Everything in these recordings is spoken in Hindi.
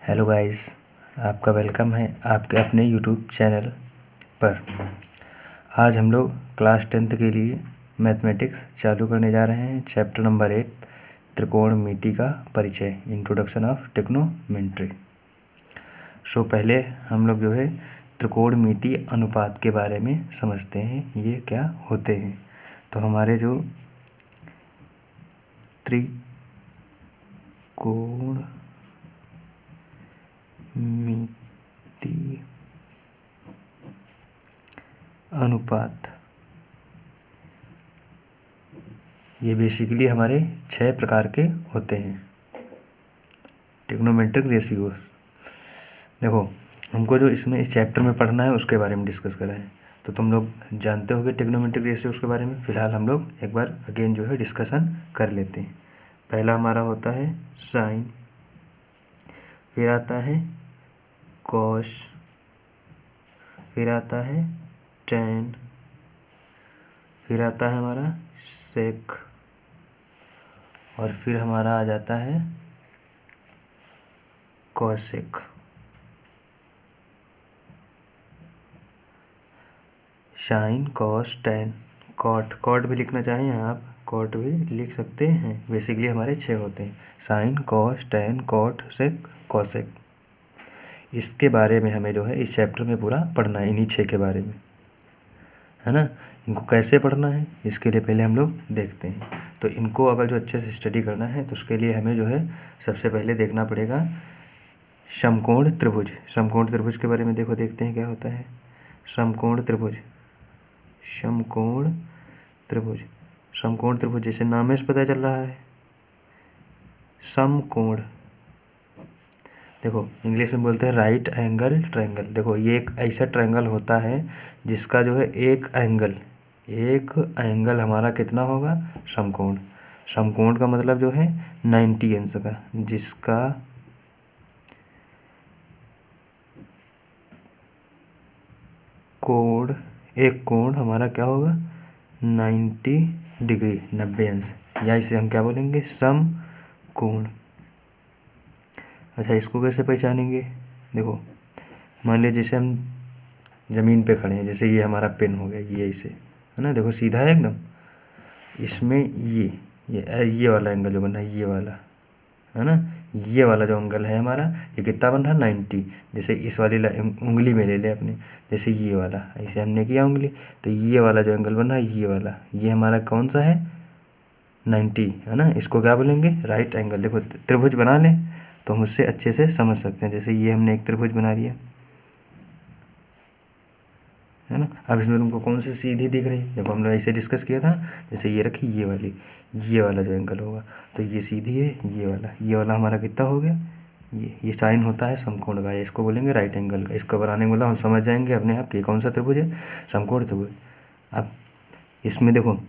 हेलो गाइस, आपका वेलकम है आपके अपने यूट्यूब चैनल पर। आज हम लोग क्लास 10th के लिए मैथमेटिक्स चालू करने जा रहे हैं। चैप्टर नंबर 8 त्रिकोणमिति का परिचय, इंट्रोडक्शन ऑफ ट्रिग्नोमेट्री। पहले हम लोग त्रिकोणमिति अनुपात के बारे में समझते हैं, ये क्या होते हैं। तो हमारे जो त्रिकोणमिति अनुपात, ये बेसिकली हमारे 6 प्रकार के होते हैं। ट्रिग्नोमेट्रिक रेशियोज, देखो हमको जो इसमें इस चैप्टर में पढ़ना है उसके बारे में डिस्कस करा है। तो तुम लोग जानते होगे ट्रिग्नोमेट्रिक रेशियोज के बारे में। फ़िलहाल हम लोग एक बार अगेन डिस्कशन कर लेते हैं। पहला हमारा होता है साइन, फिर आता है कॉस, फिर आता है टेन, फिर आता है हमारा सेक, और फिर हमारा आ जाता है cosec. Sine, cos, tan, cot भी लिखना चाहें आप, कॉट भी लिख सकते हैं। बेसिकली हमारे 6 होते हैं, sine, cos, tan, cot, sec, cosec. इसके बारे में हमें इस चैप्टर में पूरा पढ़ना है, इन्हीं 6 के बारे में, है ना। इनको कैसे पढ़ना है इसके लिए पहले हम लोग देखते हैं। तो इनको अगर अच्छे से स्टडी करना है तो उसके लिए हमें सबसे पहले देखना पड़ेगा समकोण त्रिभुज। समकोण त्रिभुज के बारे में देखते हैं क्या होता है समकोण त्रिभुज। समकोण त्रिभुज, समकोण त्रिभुज जैसे नाम से पता चल रहा है समकोण। देखो इंग्लिश में बोलते हैं राइट एंगल ट्रायंगल। देखो ये एक ऐसा ट्रायंगल होता है जिसका एक एंगल हमारा कितना होगा, समकोण। समकोण का मतलब 90 अंश का, जिसका कोण, एक कोण हमारा क्या होगा 90 डिग्री, 90 अंश, या इसे हम क्या बोलेंगे समकोण। अच्छा, इसको कैसे पहचानेंगे। देखो मान लीजिए जैसे हम ज़मीन पे खड़े हैं, जैसे ये हमारा पेन हो गया, ये ऐसे है ना, देखो सीधा है एकदम। इसमें ये वाला एंगल जो बन रहा है, ये वाला है ना, ये वाला जो एंगल है हमारा, ये कितना बन रहा है 90। जैसे इस वाली उंगली में ले ले अपने, जैसे ये वाला ऐसे हमने किया उंगली, तो ये वाला जो एंगल बन रहा है, ये वाला, ये हमारा कौन सा है 90, है ना। इसको क्या बोलेंगे राइट एंगल। देखो त्रिभुज बना लें तो हम उससे अच्छे से समझ सकते हैं। जैसे ये हमने एक त्रिभुज बना लिया, है ना। अब इसमें तुमको कौन सी सीधी दिख रही है, देखो हमने ऐसे डिस्कस किया था, जैसे ये रखी ये वाली, ये वाला जो एंगल होगा तो ये सीधी है, ये वाला हमारा कितना हो गया, ये साइन होता है समकोण का, इसको बोलेंगे राइट एंगल का। इसको बनाने के मतलब हम समझ जाएंगे अपने आप कि कौन सा त्रिभुज है, समकोण त्रिभुज। अब इसमें देखो,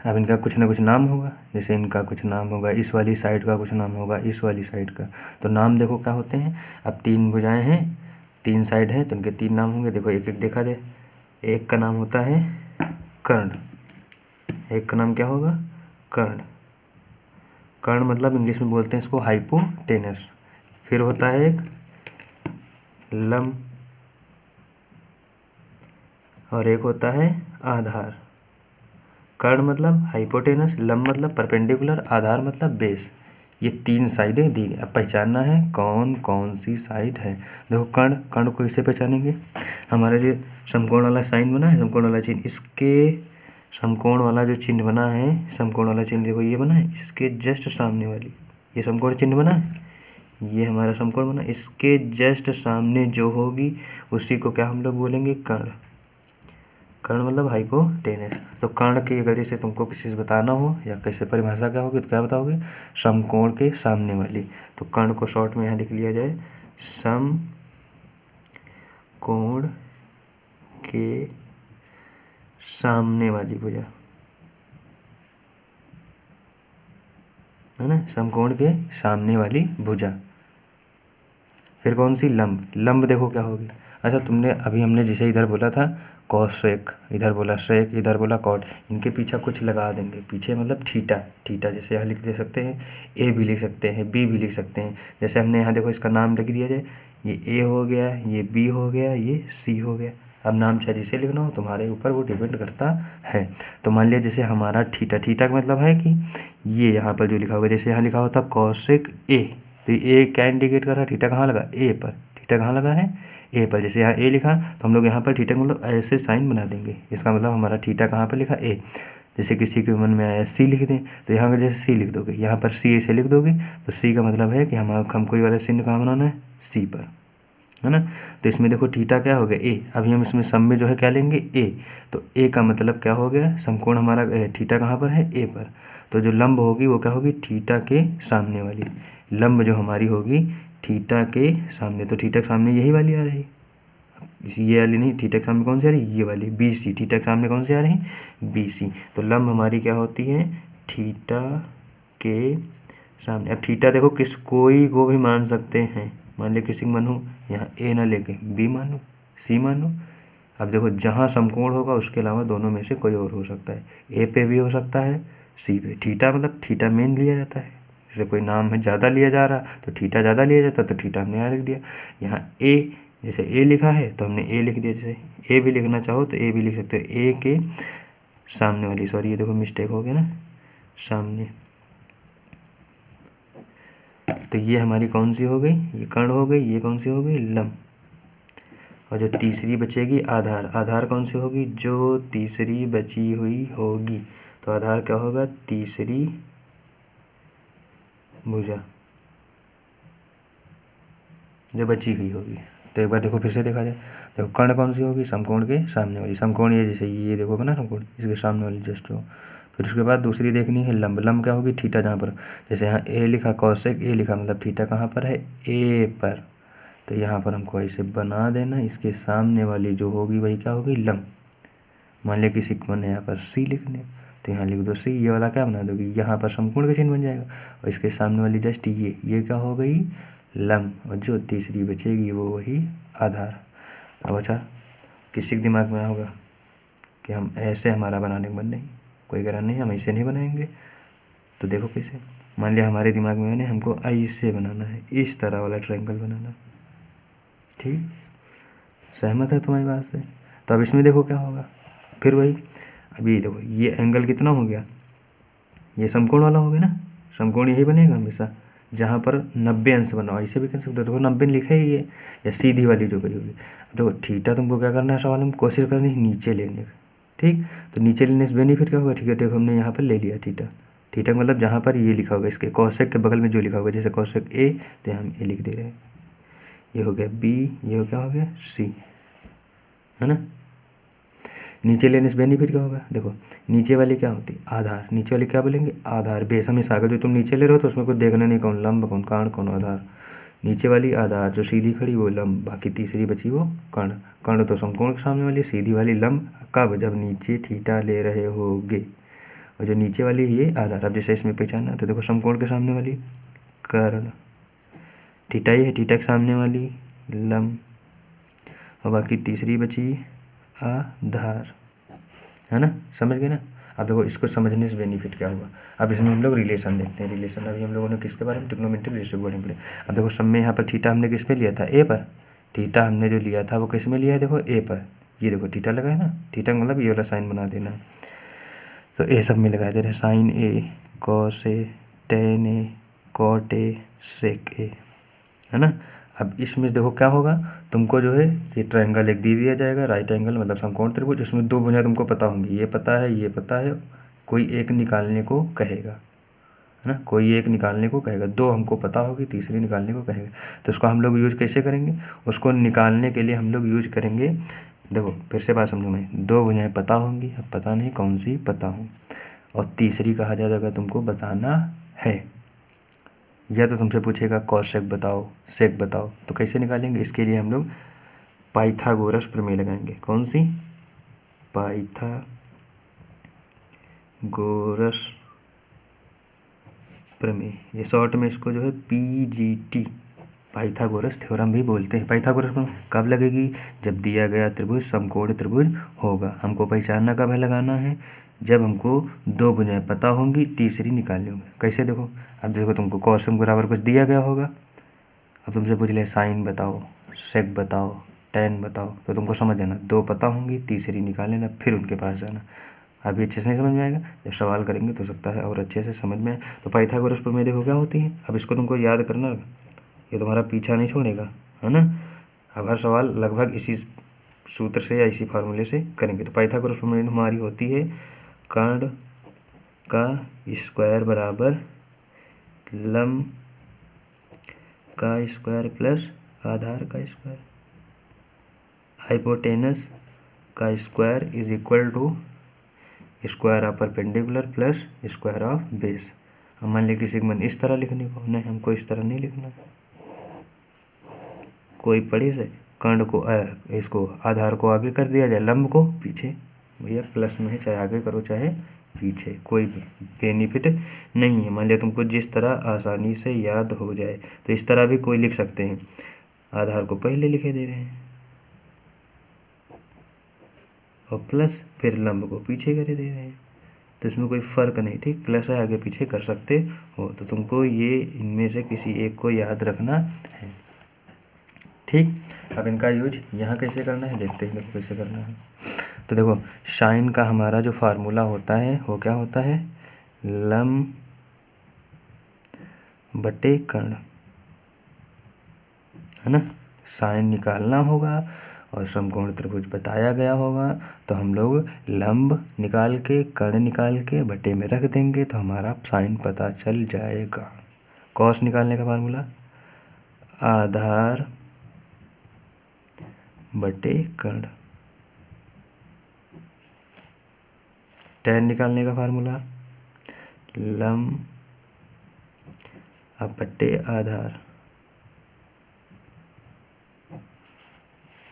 अब इनका कुछ ना कुछ नाम होगा, जैसे इनका कुछ नाम होगा, इस वाली साइड का कुछ नाम होगा, इस वाली साइड का। तो नाम देखो क्या होते हैं। अब 3 भुजाएं हैं, 3 साइड हैं, तो इनके 3 नाम होंगे। देखो एक एक देखा जाए, एक का नाम होता है कर्ण, एक का नाम क्या होगा कर्ण। कर्ण मतलब इंग्लिश में बोलते हैं इसको हाइपोटेनस। फिर होता है एक लंब, और एक होता है आधार। कर्ण मतलब हाइपोटेनस, लंब मतलब परपेंडिकुलर, आधार मतलब बेस। ये 3 साइडें दी गई। अब पहचानना है कौन कौन सी साइड है। देखो कर्ण को कैसे पहचानेंगे, हमारे जो समकोण वाला साइन बना है, समकोण वाला चिन्ह, इसके समकोण वाला जो चिन्ह बना है, समकोण वाला चिन्ह देखो ये बना है, इसके जस्ट सामने वाली ये समकोण चिन्ह बना है, ये हमारा समकोण बना, इसके जस्ट सामने जो होगी उसी को क्या हम लोग बोलेंगे कर्ण। कर्ण मतलब हाइपोटेनस। तो कर्ण की अगर जैसे तुमको किसी से बताना हो या कैसे परिभाषा क्या होगी तो क्या बताओगे, समकोण के सामने वाली। तो कर्ण को शॉर्ट में यहाँ लिख लिया जाए समकोण के सामने वाली भुजा, है ना, समकोण के सामने वाली भुजा। फिर कौन सी लंब, लंब देखो क्या होगी। अच्छा तुमने अभी हमने जैसे इधर बोला था कॉसेक, इधर बोला सेक, इधर बोला कॉट, इनके पीछे कुछ लगा देंगे, पीछे मतलब थीटा, थीटा जैसे यहाँ लिख दे सकते हैं, ए भी लिख सकते हैं, बी भी लिख सकते हैं। जैसे हमने यहाँ देखो इसका नाम लिख दिया जाए, ये ए हो गया, ये बी हो गया, ये सी हो गया। अब नाम चाहे जिसे लिखना हो तुम्हारे ऊपर, वो डिपेंड करता है। तो मान लिया जैसे हमारा थीटा, थीटा का मतलब है कि ये यहाँ पर जो लिखा होगा, जैसे यहाँ लिखा होता कॉसेक ए, तो ए क्या इंडिकेट कर रहा है, थीटा कहाँ लगा, ए पर, थीटा कहाँ लगा है, ए पर। जैसे यहाँ ए लिखा तो हम लोग यहाँ पर थीटा का मतलब ऐसे साइन बना देंगे, इसका मतलब हमारा थीटा कहाँ पर लिखा, ए। जैसे किसी के मन में आया सी लिख दें, तो यहाँ पर जैसे सी लिख दोगे, यहाँ पर सी ऐसे लिख दोगे, तो सी का मतलब है कि हमको ये वाला चिन्ह कहाँ बनाना है, सी पर, है ना। तो इसमें देखो थीटा क्या हो गया, ए। अभी हम इसमें सम में जो है क्या लेंगे, ए। तो ए का मतलब क्या हो गया, समकोण हमारा थीटा कहाँ पर है, ए पर। तो जो लंब होगी वो क्या होगी, थीटा के सामने वाली, लंब जो हमारी होगी थीटा के सामने। तो थीटा के सामने यही वाली आ रही, ये वाली नहीं, थीटा के सामने कौन सी आ रही, ये वाली बी सी, थीटा के सामने कौन सी आ रही, बी सी। तो लंब हमारी क्या होती है, थीटा के सामने। अब थीटा देखो किस कोई को भी मान सकते हैं, मान लिया किसी को मानूँ, यहाँ ए ना लेके बी मानूँ, सी मानूँ। अब देखो जहाँ समकोण होगा उसके अलावा दोनों में से कोई और हो सकता है, ए पे भी हो सकता है, सी पे। थीटा मतलब थीटा मेन लिया जाता है, जैसे कोई नाम है ज़्यादा लिया जा रहा तो थीटा ज़्यादा लिया जाता, तो थीटा हमने यहाँ लिख दिया। यहाँ ए, जैसे ए लिखा है तो हमने ए लिख दिया, जैसे ए भी लिखना चाहो तो ए भी लिख सकते हो, ए के सामने वाली, सॉरी ये देखो मिस्टेक हो गया ना, सामने। तो ये हमारी कौन सी हो गई, ये कर्ण हो गई, ये कौन सी हो गई, लंब। और जो तीसरी बचेगी आधार, आधार कौन सी होगी, जो तीसरी बची हुई होगी। तो आधार क्या होगा, तीसरी भुजा जो बची हुई होगी। तो एक बार देखो फिर से देखा जाए, देखो कर्ण कौन सी होगी, समकोण के सामने वाली, समकोण ये जैसे ये देखोगे ना समकोण, इसके सामने वाली जस्ट हो। फिर उसके बाद दूसरी देखनी है लंब, लंब क्या होगी, थीटा जहाँ पर, जैसे यहाँ ए लिखा, कौशिक ए लिखा, मतलब थीटा कहाँ पर है, ए पर। तो यहाँ पर हमको ऐसे बना देना, इसके सामने वाली जो होगी वही क्या होगी, लंब। मान लिया किसी को मन है यहाँ पर सी लिखने, तो यहाँ लिख दो सी, ये वाला क्या बना दोगी, यहाँ पर समकोण का चिन्ह बन जाएगा, और इसके सामने वाली जस्ट ये क्या हो गई, लंब। और जो तीसरी बचेगी वो वही आधार। अब अच्छा किसी के दिमाग में होगा कि हम ऐसे हमारा बनाने का मन नहीं, कोई कारण नहीं, हम ऐसे नहीं बनाएंगे। तो देखो कैसे, मान लिया हमारे दिमाग में मैंने हमको ऐसे बनाना है, इस तरह वाला ट्रायंगल बनाना, ठीक, सहमत है तुम्हारी बात से। तो अब इसमें देखो क्या होगा, फिर वही, अभी देखो ये एंगल कितना हो गया, ये समकोण वाला हो गया ना, समकोण यही बनेगा हमेशा जहाँ पर 90 अंश बनाओ, ऐसे भी कर सकते हो, देखो 90 लिखा ही है, या सीधी वाली जो करी होगी। देखो थीटा तुमको क्या करना है, सवाल में कोशिश करनी है नीचे लेने का, ठीक। तो नीचे लेने से बेनिफिट क्या होगा, ठीक है, देखो हमने यहाँ पर ले लिया थीटा, थीटा मतलब जहाँ पर ये लिखा होगा, इसके कौशिक के बगल में जो लिखा होगा, जैसे कौशिक ए, तो हम ए लिख दे रहे हैं, ये हो गया बी, ये हो क्या हो गया सी, है ना। नीचे लेने से बेनिफिट क्या होगा, देखो नीचे वाली क्या होती है, आधार, नीचे वाली क्या बोलेंगे, आधार। बेस हमेशा अगर जो तुम नीचे ले रहे हो तो उसमें कुछ देखना नहीं, कौन लंब, कौन कर्ण, कौन आधार। नीचे वाली आधार जो सीधी खड़ी वो लंब, बाकी तीसरी बची वो कर्ण। कर्ण तो समकोण के सामने वाली, सीधी वाली लंब, कब, जब नीचे थीटा ले रहे होगे। और जो नीचे वाली ये आधार। अब जैसे इसमें पहचाना तो देखो समकोण के सामने वाली कर्ण, थीटा ही है, थीटा के सामने वाली लंब, और बाकी तीसरी बची आधार, है ना, समझ गए ना। अब देखो इसको समझने से बेनिफिट क्या हुआ। अब इसमें हम लोग रिलेशन देखते हैं, रिलेशन अभी हम लोगों ने किसके बारे में, ट्रिग्नोमेट्रिक रेशियो के बारे में पढ़े। अब देखो सब में यहाँ पर थीटा हमने किस पे लिया था, ए पर, थीटा हमने जो लिया था वो किस में लिया है, देखो ए पर, ये देखो थीटा लगा है ना, थीटा मतलब ये वाला साइन बना देना। तो ए सब में लगा दे रहे, sine a, cos a, tan a, cot a, sec a, है ना। अब इसमें देखो क्या होगा, तुमको जो है ये ट्रायंगल एक दे दिया जाएगा, राइट एंगल मतलब समकोण त्रिभुज, इसमें दो भुजा तुमको पता होंगी, ये पता है, ये पता है, कोई एक निकालने को कहेगा, है ना, कोई एक निकालने को कहेगा, दो हमको पता होगी, तीसरी निकालने को कहेगा। तो उसको हम लोग यूज कैसे करेंगे, उसको निकालने के लिए हम लोग यूज करेंगे, देखो फिर से बात समझो, मैं दो भुजाएं पता होंगी, अब पता नहीं कौन सी पता हो, और तीसरी कहा जाएगा तुमको बताना है, या तो तुमसे पूछेगा कॉसेक बताओ, सेक बताओ, तो कैसे निकालेंगे, इसके लिए हम लोग पाइथागोरस प्रमेय लगाएंगे। कौन सी, पाइथागोरस प्रमेय, ये शॉर्ट में इसको जो है PGT पाइथागोरस थ्योरम भी बोलते हैं। पाइथागोरस थ्योरम कब लगेगी? जब दिया गया त्रिभुज समकोण त्रिभुज होगा। हमको पहचानना कब है, लगाना है जब हमको दो भुजाएं पता होंगी, तीसरी निकालनी होगी। कैसे? देखो, अब देखो तुमको कॉस बराबर कुछ दिया गया होगा, अब तुमसे पूछ ले साइन बताओ, सेक बताओ, टेन बताओ, तो तुमको समझ जाना दो पता होंगी, तीसरी निकाल लेना, फिर उनके पास जाना। अभी अच्छे से नहीं समझ में आएगा, जब सवाल करेंगे तो सकता है और अच्छे से समझ में आए। तो पाइथागोरस प्रमेय देखो क्या होती है। अब इसको तुमको याद करना, ये तुम्हारा पीछा नहीं छोड़ेगा, है ना। अब हर सवाल लगभग इसी सूत्र से या इसी फार्मूले से करेंगे। तो पाइथागोरस प्रमेय हमारी होती है कर्ण का स्क्वायर बराबर लंब का स्क्वायर प्लस आधार का स्क्वायर, हाइपोटेनस का square is equal to square of perpendicular plus square of base. अब मान लीजिए किसी मन इस तरह लिखने को, नहीं हमको इस तरह नहीं लिखना। कोई पढ़े से कर्ण को इसको आधार को आगे कर दिया जाए, लंब को पीछे, भैया प्लस में है, चाहे आगे करो चाहे पीछे, कोई बेनिफिट नहीं है। मान लिया तुमको जिस तरह आसानी से याद हो जाए, तो इस तरह भी कोई लिख सकते हैं, आधार को पहले लिखे दे रहे हैं और प्लस फिर लंब को पीछे करे दे रहे हैं, तो इसमें कोई फ़र्क नहीं, ठीक। प्लस है आगे पीछे कर सकते हो, तो तुमको ये इनमें से किसी एक को याद रखना है, ठीक। अब इनका यूज यहाँ कैसे करना है देखते हैं। देखो कैसे करना है, तो देखो साइन का हमारा जो फार्मूला होता है वो क्या होता है, लंब बटे कर्ण, है ना। साइन निकालना होगा और समकोण त्रिभुज बताया गया होगा, तो हम लोग लंब निकाल के कर्ण निकाल के बटे में रख देंगे, तो हमारा साइन पता चल जाएगा। कॉस निकालने का फार्मूला आधार बटे कर्ण, टेन निकालने का फार्मूला लंब बटे आधार,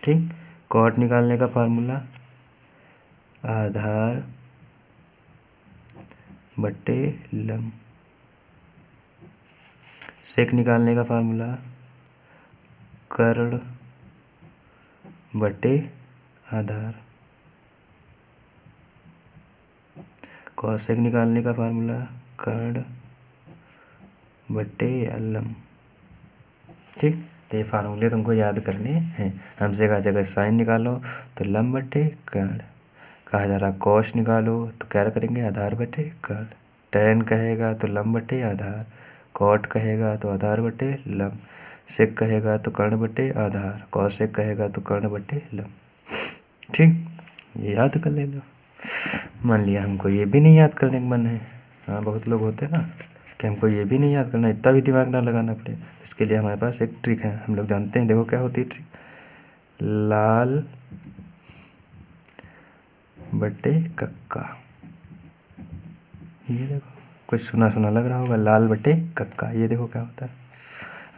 ठीक। कॉट निकालने का फार्मूला आधार बटे लंब, सेक निकालने का फार्मूला कर्ण बटे आधार, कॉसेक निकालने का फार्मूला कर्ण बटे लंब, ठीक। तो ये फार्मूले तुमको याद करने हैं। हमसे कहा जाएगा साइन निकालो तो लंब बटे कर्ण, कहा जा रहा कॉस निकालो तो क्या करेंगे आधार बटे कर्ण, टेन कहेगा तो लंब बटे आधार, कॉट कहेगा तो आधार बटे लंब, सेक कहेगा तो कर्ण बटे आधार, कॉसेक कहेगा तो कर्ण बटे लंब, ठीक। ये याद कर लेना। मान लिया हमको ये भी नहीं याद करने का मन है, हाँ बहुत लोग होते हैं ना कि हमको ये भी नहीं याद करना, इतना भी दिमाग ना लगाना पड़े, इसके लिए हमारे पास एक ट्रिक है, हम लोग जानते हैं। देखो क्या होती है ट्रिक, लाल बटे कक्का, ये देखो कुछ सुना सुना लग रहा होगा, लाल बटे कक्का, ये देखो क्या होता है।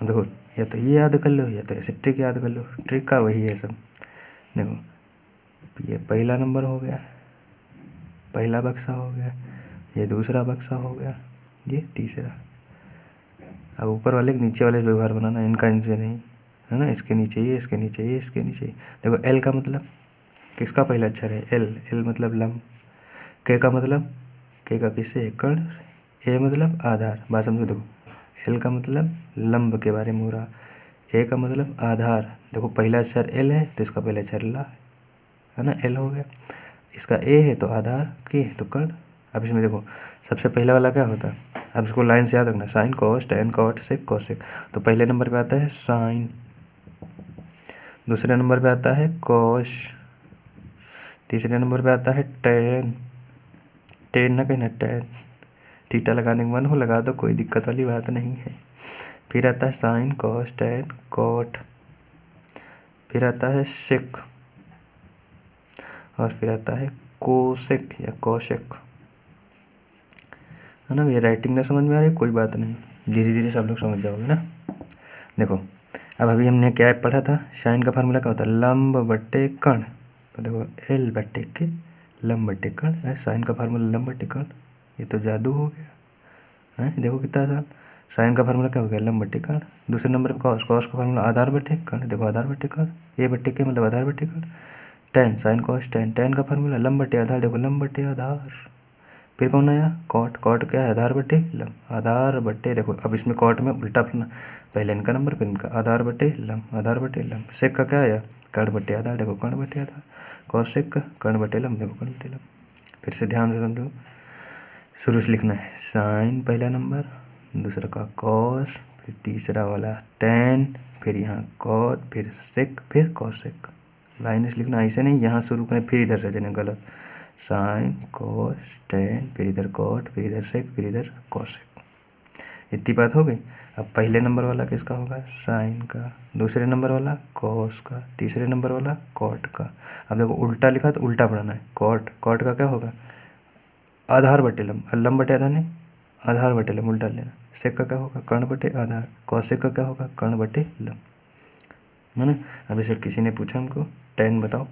अब देखो या तो ये याद कर लो या तो ऐसे ट्रिक याद कर लो, ट्रिक का वही है सब। देखो ये पहला नंबर हो गया, पहला बक्सा हो गया, ये दूसरा बक्सा हो गया, ये तीसरा। अब ऊपर वाले नीचे वाले व्यवहार बनाना, इनका इनसे नहीं, है ना, इसके नीचे ये, इसके नीचे ये, इसके नीचे ये। देखो एल का मतलब किसका पहला अक्षर है, एल, एल मतलब लंब, के का मतलब, के का किससे है कर्ण, ए मतलब आधार, बात समझो। देखो एल का मतलब लंब के बारे में हो रहा, ए का मतलब आधार, देखो पहला अक्षर एल है तो इसका पहला अक्षर ला है ना, एल हो गया, इसका ए है तो आधार, के है तो कर्ण। अब इसमें देखो सबसे पहला वाला क्या होता है, अब इसको लाइन से याद रखना, sine cos tan cot sec cosec, तो पहले नंबर पे आता है साइन, दूसरे नंबर पे आता है कॉस, तीसरे नंबर पे आता है टेन, टेन ना कहना टेन, थीटा लगाने का मन हो लगा दो, कोई दिक्कत वाली बात नहीं है। फिर आता है साइन कॉस टेन कॉट, फिर आता है सेक, और फिर आता है कोसेक या कॉसेक, है ना। ये राइटिंग ना समझ में आ रही है कोई बात नहीं, धीरे धीरे सब लोग समझ जाओगे ना। देखो अब अभी हमने क्या पढ़ा था, साइन का फार्मूला क्या होता है, लंब बटे कर्ण, तो देखो एल बटे के लंब बटे कर्ण, साइन का फार्मूला लंब बटे कर्ण, ये तो जादू हो गया है, देखो कितना आसान। साइन का फार्मूला क्या हो गया, लंब बटे कर्ण। दूसरे नंबर पर कॉस, कॉस का फार्मूला आधार बटे कर्ण, देखो आधार बटे कर्ण, ए बटे के मतलब आधार बटे कर्ण। Tan, sine cos tan, tan का फार्मूला लंब बटे आधार, देखो लंब बटे आधार। फिर कौन आया, कॉट, कॉट क्या है, आधार बटे लंब, आधार बटे, देखो अब इसमें कॉट में उल्टा अपना, पहले इनका नंबर फिर इनका, आधार बटे लंब, आधार बटे लंब। सेक का क्या आया, कर्ण बटे आधार, देखो कर्ण बटे आधार। कॉस सेक का कर्ण बटे लंब, देखो कर्ण बटे लंब। फिर से ध्यान से समझो, शुरू से लिखना है, साइन पहला नंबर, दूसरा का कॉस, फिर तीसरा वाला टेन, फिर यहाँ कॉट, फिर सेक, फिर कॉसेक। लाइन से लिखना, ऐसे नहीं यहाँ शुरू करें फिर इधर से जाना, गलत। साइन कॉस टेन, फिर इधर कॉट, फिर इधर सेक, फिर इधर कॉसेक। इतनी बात हो गई। अब पहले नंबर वाला किसका होगा, साइन का, दूसरे नंबर वाला कॉस का, तीसरे नंबर वाला कॉट का। अब देखो उल्टा लिखा तो उल्टा पढ़ना है, कॉट, कॉट का क्या होगा, आधार बटे लंब, लंब बटे आधार नहीं, आधार बटे लंब उल्टा लेना। सेक का क्या होगा, कर्ण बटे आधार। कॉसेक का क्या होगा, कर्ण बटे लंब, है ना। अभी सर किसी ने पूछा हमको टेन बताओ,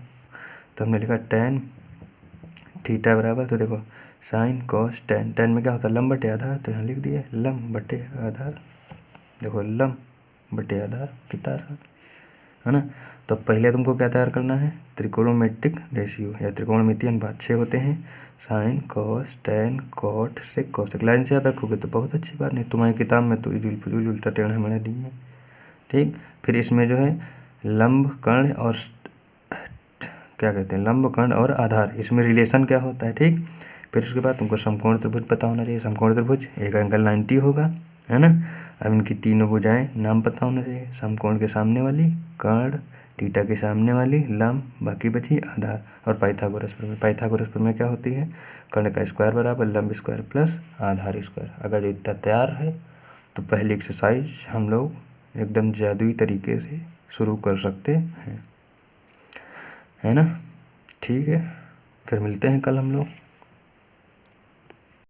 तो हमने लिखा टेन थीटा बराबर, तो देखो साइन कॉस टेन, टेन में क्या होता है, लंब बटे आधार, तो यहाँ लिख दिए लंब बटे आधार, देखो लंब बटे आधार, कितना आसान है ना। तो पहले तुमको क्या तैयार करना है, त्रिकोणोमेट्रिक रेशियो या त्रिकोणमितीय अनुपात 6 होते हैं, sine cos tan cot sec cosec. Line से याद रखोगे तो बहुत अच्छी बात, नहीं तुम्हारी किताब में तो इधुल फुल उल्टा टेढ़ा मेढ़ा दिए हैं, ठीक। फिर इसमें जो है लंब कर्ण और क्या कहते हैं, लंब कर्ण और आधार, इसमें रिलेशन क्या होता है, ठीक। फिर उसके बाद तुमको समकोण त्रिभुज पता होना चाहिए, समकोण त्रिभुज एक एंगल 90 होगा, है ना। अब इनकी तीनों भुजाएं नाम पता होना चाहिए, समकोण के सामने वाली कर्ण, थीटा के सामने वाली लंब, बाकी बची आधार। और पाइथागोरस प्रमेय, पाइथागोरस प्रमेय क्या होती है, कर्ण का स्क्वायर बराबर लंब स्क्वायर प्लस आधार स्क्वायर। अगर इतना तैयार है तो पहली एक्सरसाइज हम लोग एकदम जादुई तरीके से शुरू कर सकते हैं, है ना। ठीक है, फिर मिलते हैं कल हम लोग।